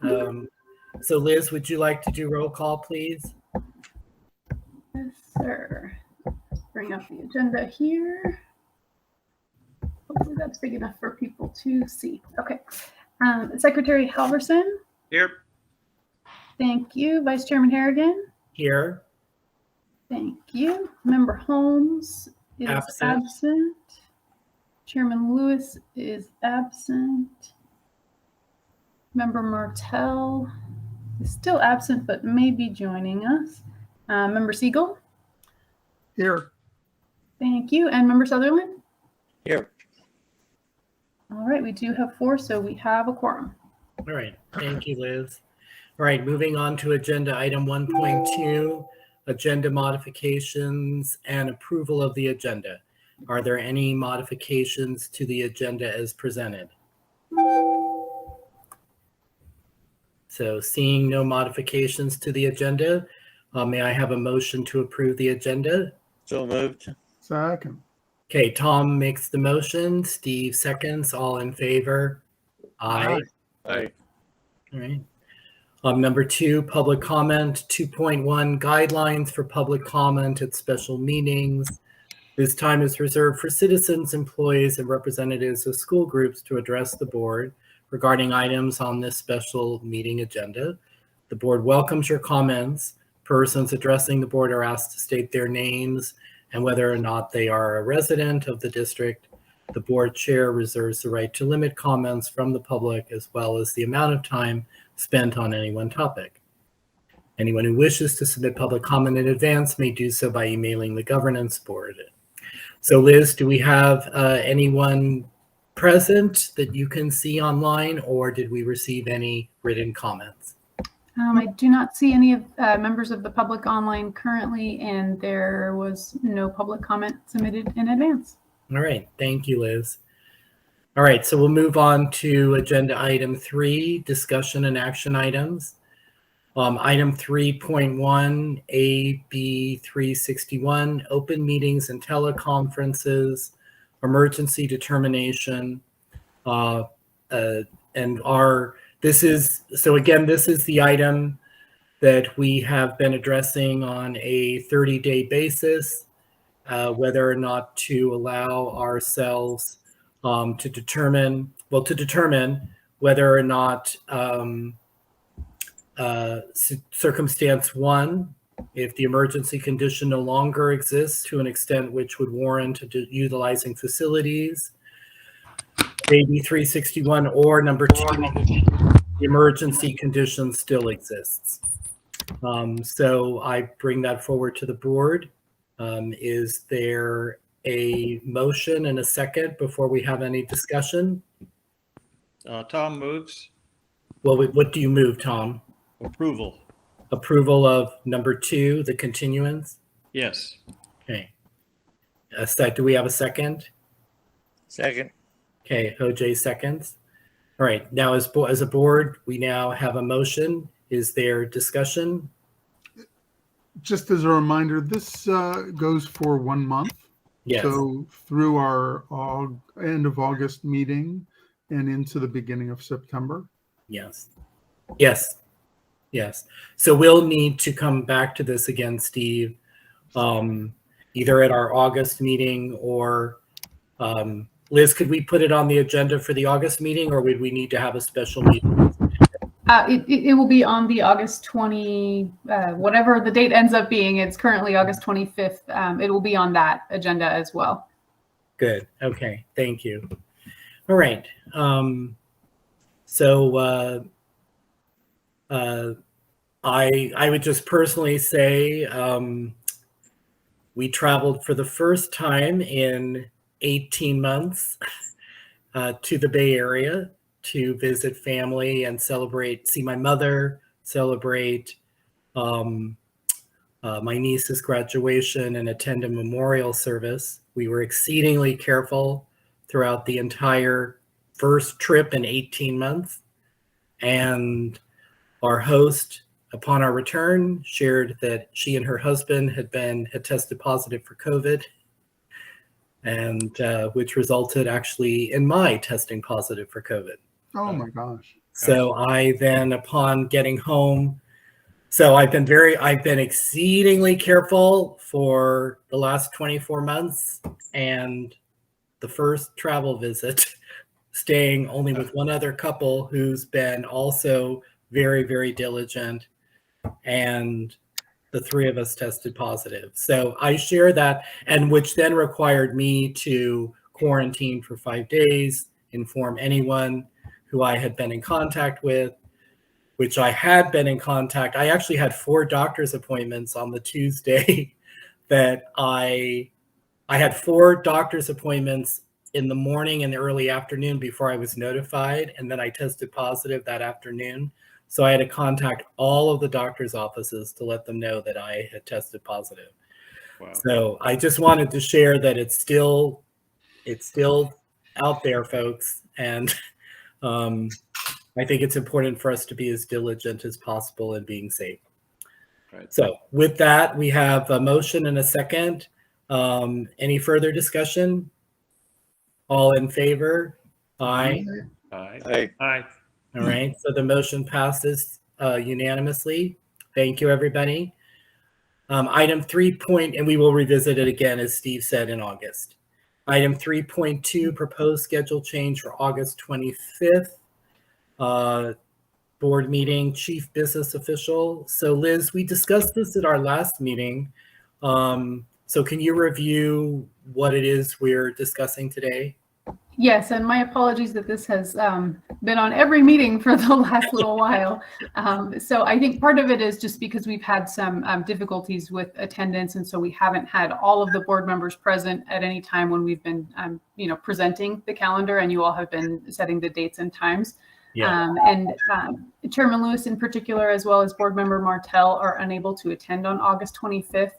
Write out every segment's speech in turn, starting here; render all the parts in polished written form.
So Liz, would you like to do roll call, please? Yes, sir. Bring up the agenda here. Hopefully that's big enough for people to see. Okay. Secretary Halverson. Here. Thank you. Vice Chairman Harrigan. Here. Thank you. Member Holmes is absent. Chairman Lewis is absent. Member Martell is still absent, but may be joining us. Member Siegel. Here. Thank you. And Member Sutherland. Here. All right, we do have 4, so we have a quorum. All right, thank you, Liz. All right, moving on to agenda item 1.2, agenda modifications and approval of the agenda. Are there any modifications to the agenda as presented? So seeing no modifications to the agenda, may I have a motion to approve the agenda? So moved. Second. Okay, Tom makes the motion, Steve seconds, all in favor? Aye. Aye. All right. Number 2, public comment. 2.1, guidelines for public comment at special meetings. This time is reserved for citizens, employees, and representatives of school groups to address the board regarding items on this special meeting agenda. The board welcomes your comments. Persons addressing the board are asked to state their names and whether or not they are a resident of the district. The board chair reserves the right to limit comments from the public as well as the amount of time spent on any one topic. Anyone who wishes to submit public comment in advance may do so by emailing the governance board. So Liz, do we have anyone present that you can see online, or did we receive any written comments? I do not see any of members of the public online currently, and there was no public comment submitted in advance. All right, thank you, Liz. All right, so we'll move on to agenda item 3, discussion and action items. Item 3.1, AB 361, open meetings and teleconferences, emergency determination, this is the item that we have been addressing on a 30-day basis, whether or not to allow ourselves to determine whether or not circumstance 1, if the emergency condition no longer exists to an extent which would warrant utilizing facilities, AB 361, or number 2, the emergency condition still exists. So I bring that forward to the board. Is there a motion and a second before we have any discussion? Tom moves. Well, what do you move, Tom? Approval. Approval of number 2, the continuance? Yes. Okay. Do we have a second? Second. Okay, OJ seconds. All right, now as a board, we now have a motion. Is there discussion? Just as a reminder, this goes for 1 month. Yes. So through our end of August meeting and into the beginning of September. Yes. Yes. Yes. So we'll need to come back to this again, Steve, either at our August meeting or Liz, could we put it on the agenda for the August meeting, or would we need to have a special meeting? It will be on the August 20, whatever the date ends up being. It's currently August 25th. It will be on that agenda as well. Good. Okay. Thank you. All right. So I would just personally say we traveled for the first time in 18 months to the Bay Area to visit family and see my mother, celebrate my niece's graduation and attend a memorial service. We were exceedingly careful throughout the entire first trip in 18 months. And our host, upon our return, shared that she and her husband had tested positive for COVID, and which resulted actually in my testing positive for COVID. Oh my gosh. So I then, upon getting home, so I've been exceedingly careful for the last 24 months, and the first travel visit, staying only with one other couple who's been also very, very diligent, and the three of us tested positive. So I share that, and which then required me to quarantine for 5 days, inform anyone who I had been in contact with, which I had been in contact. I actually had 4 doctor's appointments on the Tuesday that I had 4 doctor's appointments in the morning and the early afternoon before I was notified, and then I tested positive that afternoon. So I had to contact all of the doctor's offices to let them know that I had tested positive. Wow. So I just wanted to share that it's still out there, folks, and I think it's important for us to be as diligent as possible in being safe. Right. So with that, we have a motion and a second. Any further discussion? All in favor? Aye. Aye. Aye. All right. So the motion passes unanimously. Thank you, everybody. Item 3 and we will revisit it again, as Steve said, in August. Item 3.2, proposed schedule change for August 25th. Board meeting, chief business official. So Liz, we discussed this at our last meeting. So can you review what it is we're discussing today? Yes, and my apologies that this has been on every meeting for the last little while. So I think part of it is just because we've had some difficulties with attendance, and so we haven't had all of the board members present at any time when we've been, presenting the calendar, and you all have been setting the dates and times. Yeah. Chairman Lewis in particular, as well as board member Martell, are unable to attend on August 25th.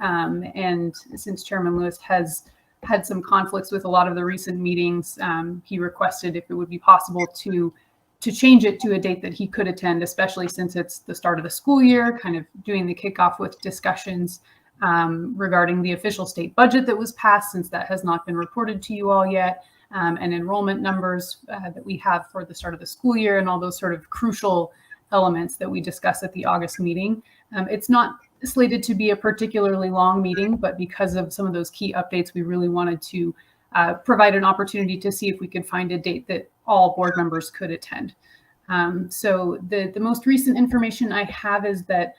And since Chairman Lewis has had some conflicts with a lot of the recent meetings, he requested if it would be possible to change it to a date that he could attend, especially since it's the start of the school year, kind of doing the kickoff with discussions regarding the official state budget that was passed, since that has not been reported to you all yet, and enrollment numbers that we have for the start of the school year, and all those sort of crucial elements that we discussed at the August meeting. It's not slated to be a particularly long meeting, but because of some of those key updates, we really wanted to provide an opportunity to see if we could find a date that all board members could attend. So the most recent information I have is that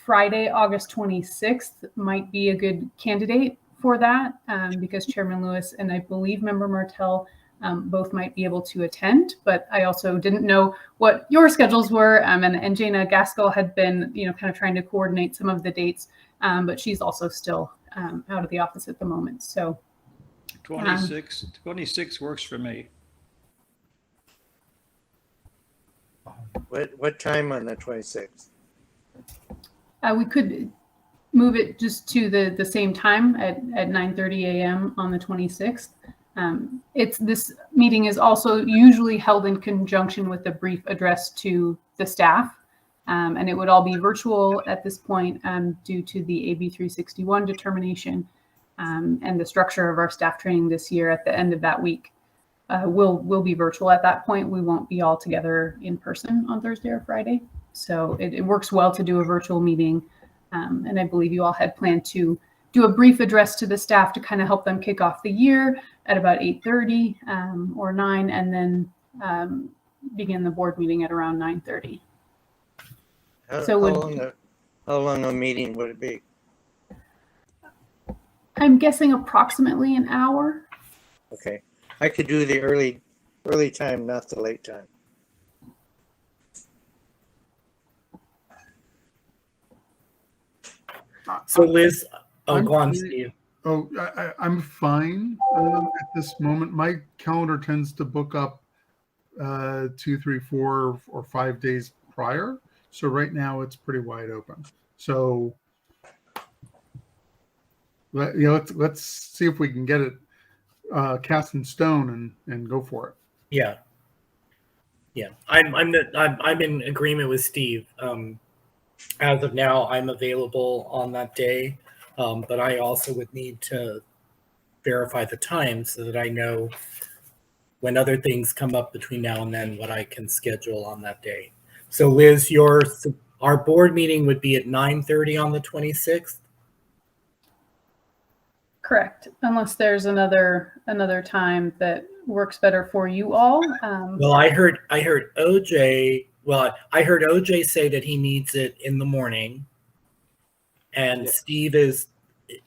Friday, August 26th might be a good candidate for that, because Chairman Lewis and I believe member Martell both might be able to attend, but I also didn't know what your schedules were. And Jana Gaskell had been, kind of trying to coordinate some of the dates, but she's also still out of the office at the moment. So 26 works for me. What time on the 26th? we could move it just to the same time at 9:30 a.m. on the 26th. This meeting is also usually held in conjunction with a brief address to the staff, and it would all be virtual at this point due to the AB 361 determination, and the structure of our staff training this year at the end of that week will be virtual at that point. We won't be all together in person on Thursday or Friday, so it works well to do a virtual meeting, and I believe you all had planned to do a brief address to the staff to kind of help them kick off the year at about 8:30 or 9, and then begin the board meeting at around 9:30. How long a meeting would it be? I'm guessing approximately an hour. Okay, I could do the early time, not the late time. So Liz, I'm go on, free. Steve. I'm fine at this moment. My calendar tends to book up 2, 3, 4, or 5 days prior. So right now it's pretty wide open. So let's see if we can get it cast in stone and go for it. Yeah. I'm in agreement with Steve. As of now, I'm available on that day, but I also would need to verify the time so that I know when other things come up between now and then, what I can schedule on that day. So Liz, our board meeting would be at 9:30 on the 26th. Correct, unless there's another time that works better for you all. Well, I heard OJ. Well, I heard OJ say that he needs it in the morning, and Yeah. Steve is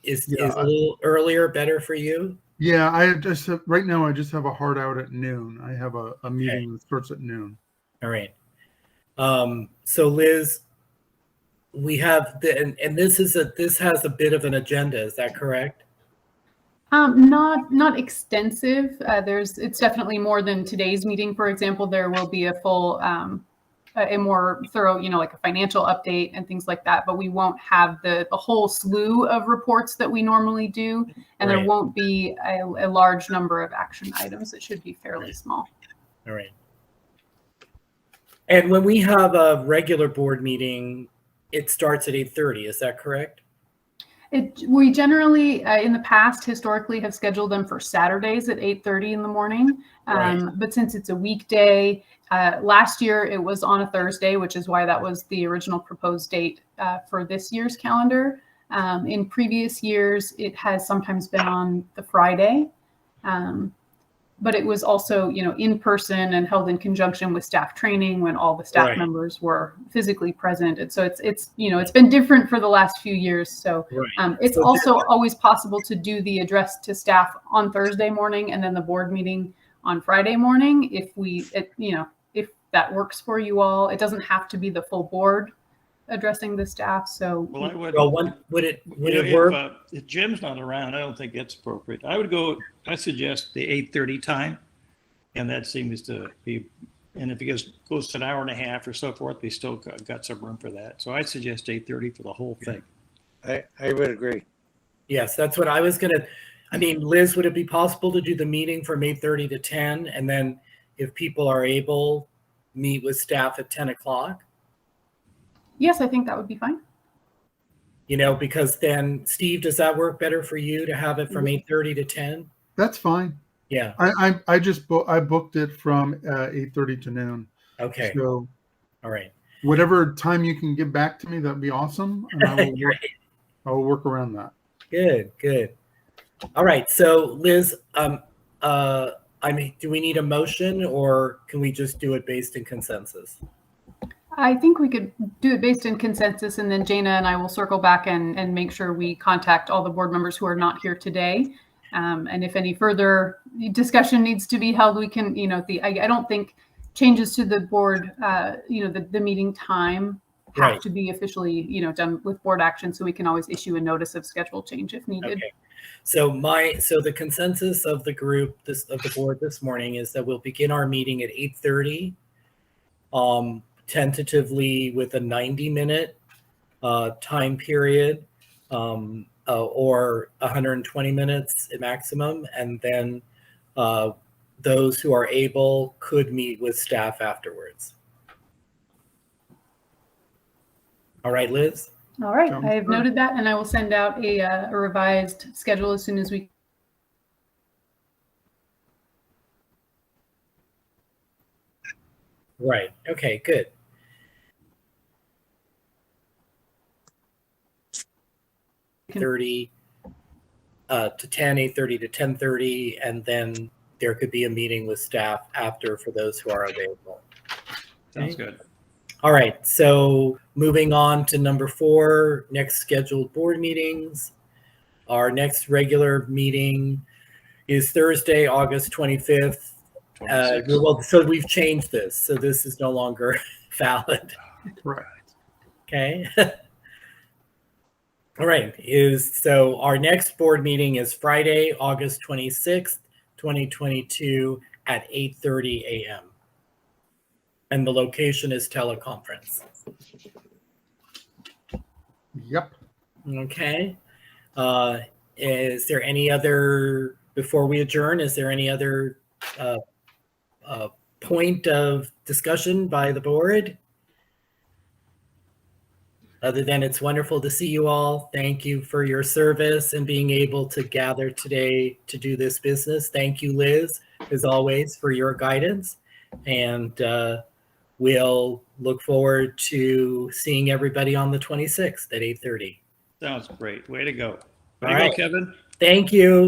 Yeah, a little earlier better for you. Yeah, I just right now I just have a hard out at noon. I have a meeting that starts at noon. All right. So Liz, we have and this has a bit of an agenda. Is that correct? Not extensive. It's definitely more than today's meeting. For example, there will be a full, a more thorough, like a financial update and things like that. But we won't have the whole slew of reports that we normally do, and Right. there won't be a large number of action items. It should be fairly small. All right. And when we have a regular board meeting, it starts at 8:30. Is that correct? We generally, in the past, historically, have scheduled them for Saturdays at 8:30 in the morning. Right. But since it's a weekday, last year it was on a Thursday, which is why that was the original proposed date for this year's calendar. In previous years, it has sometimes been on the Friday. But it was also, in person and held in conjunction with staff training when all the staff Right. members were physically present. And so it's been different for the last few years. So Right. it's So also always possible to do the address to staff on Thursday morning and then the board meeting on Friday morning if that works for you all. It doesn't have to be the full board addressing the staff. So Well, I would. Well, would it work? If Jim's not around, I don't think it's appropriate. I suggest the 8:30 time. And that seems to be, and if it goes to an hour and a half or so forth, we still got some room for that. So I suggest 8:30 for the whole thing. I would agree. Yes, that's what I was gonna. I mean, Liz, would it be possible to do the meeting from 8:30 to 10, and then if people are able, meet with staff at 10 o'clock? yes, I think that would be fine. Because then, Steve, does that work better for you to have it from 8:30 to 10? That's fine. Yeah. I just I booked it from 8:30 to noon. Okay. So All right. whatever time you can get back to me, that'd be awesome, and I will work around that. Good. All right. So, Liz, do we need a motion, or can we just do it based in consensus? I think we could do it based in consensus, and then Jana and I will circle back and make sure we contact all the board members who are not here today. And if any further discussion needs to be held, we can, I don't think changes to the board, the meeting time have Right. to be officially, done with board action. So we can always issue a notice of schedule change if needed. Okay. So the consensus of the group, of the board this morning, is that we'll begin our meeting at 8:30, tentatively with a 90-minute time period, or 120 minutes at maximum, and then those who are able could meet with staff afterwards. All right, Liz? All right, Sounds I have good. noted that, and I will send out a revised schedule as soon as we. Right. Okay, good. Can- 30 to 10, 8:30 to 10:30, and then there could be a meeting with staff after for those who are available. Sounds good. All right, so moving on to number 4, next scheduled board meetings. Our next regular meeting is Thursday, August 25th. 26. So we've changed this, so this is no longer valid. Right. Okay. All right. So our next board meeting is Friday, August 26th, 2022 at 8:30 a.m. And the location is teleconference. Yep. Okay. Is there any other, before we adjourn, is there any other point of discussion by the board? other than it's wonderful to see you all. Thank you for your service and being able to gather today to do this business. Thank you, Liz, as always, for your guidance. And we'll look forward to seeing everybody on the 26th at 8:30. Sounds great. Way to go. Way All to right. go, Kevin. Thank you.